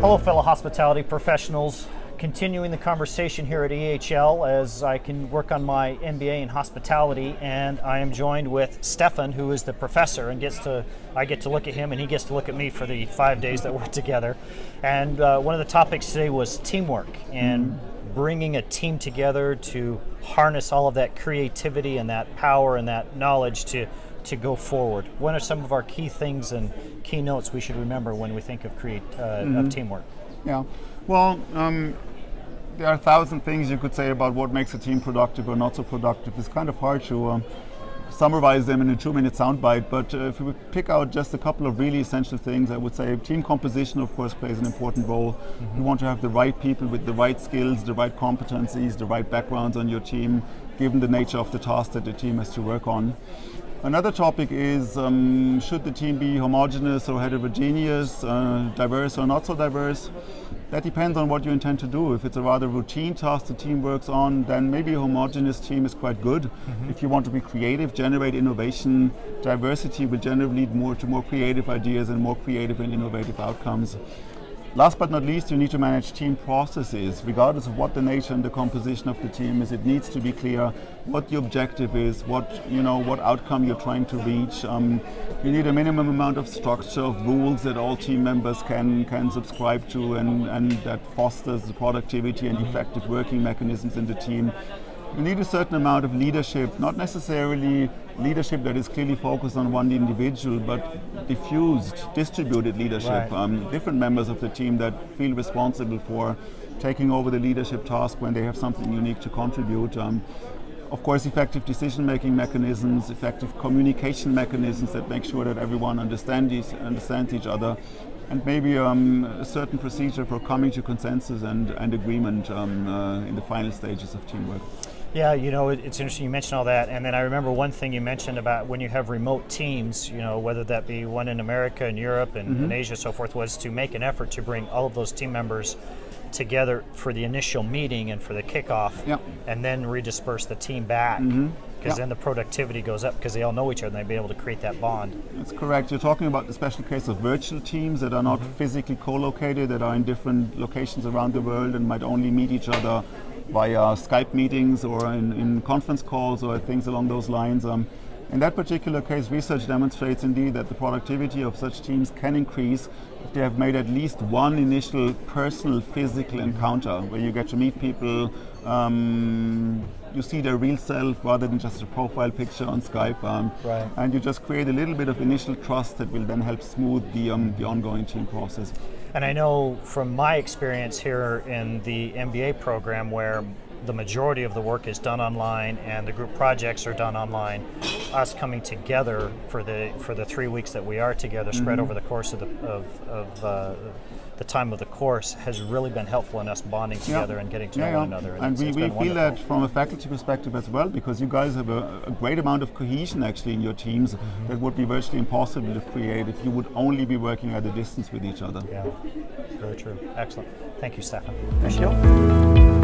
Hello, fellow hospitality professionals. Continuing the conversation here at EHL as I can work on my MBA in hospitality, and I am joined with Stefan, who is the professor, and I get to look at him and he gets to look at me for the 5 days that we're together. And one of the topics today was teamwork and bringing a team together to harness all of that creativity and that power and that knowledge to go forward. What are some of our key things and key notes we should remember when we think of of teamwork? Yeah, well, there are 1,000 things you could say about what makes a team productive or not so productive. It's kind of hard to summarize them in a 2-minute soundbite, but if we would pick out just a couple of really essential things, I would say team composition, of course, plays an important role. You want to have the right people with the right skills, the right competencies, the right backgrounds on your team, given the nature of the task that the team has to work on. Another topic is, should the team be homogeneous or heterogeneous, diverse or not so diverse? That depends on what you intend to do. If it's a rather routine task the team works on, then maybe a homogeneous team is quite good. If you want to be creative, generate innovation, diversity will generally lead to more creative ideas and more creative and innovative outcomes. Last but not least, you need to manage team processes. Regardless of what the nature and the composition of the team is, it needs to be clear what the objective is, what outcome you're trying to reach. You need a minimum amount of structure, of rules that all team members can subscribe to and that fosters the productivity and effective working mechanisms in the team. You need a certain amount of leadership, not necessarily leadership that is clearly focused on one individual, but diffused, distributed leadership. Right. Different members of the team that feel responsible for taking over the leadership task when they have something unique to contribute. Of course, effective decision-making mechanisms, effective communication mechanisms that make sure that everyone understands each other, and maybe a certain procedure for coming to consensus and agreement in the final stages of teamwork. Yeah, it's interesting you mentioned all that, and then I remember one thing you mentioned about when you have remote teams, whether that be one in America and Europe and in Asia, so forth, was to make an effort to bring all of those team members together for the initial meeting and for the kickoff, and then redisperse the team back, because then the productivity goes up because they all know each other and they'll be able to create that bond. That's correct. You're talking about the special case of virtual teams that are not physically co-located, that are in different locations around the world and might only meet each other via Skype meetings or in conference calls or things along those lines. In that particular case, research demonstrates indeed that the productivity of such teams can increase if they have made at least one initial personal physical encounter where you get to meet people, you see their real self rather than just a profile picture on Skype, and you just create a little bit of initial trust that will then help smooth the ongoing team process. And I know from my experience here in the MBA program, where the majority of the work is done online and the group projects are done online, us coming together for the 3 weeks that we are together, spread over the course of the time of the course, has really been helpful in us bonding together and getting to know one another. And we feel that from a faculty perspective as well, because you guys have a great amount of cohesion actually in your teams that would be virtually impossible to create if you would only be working at a distance with each other. Yeah, very true. Excellent. Thank you, Stefan. Thank you.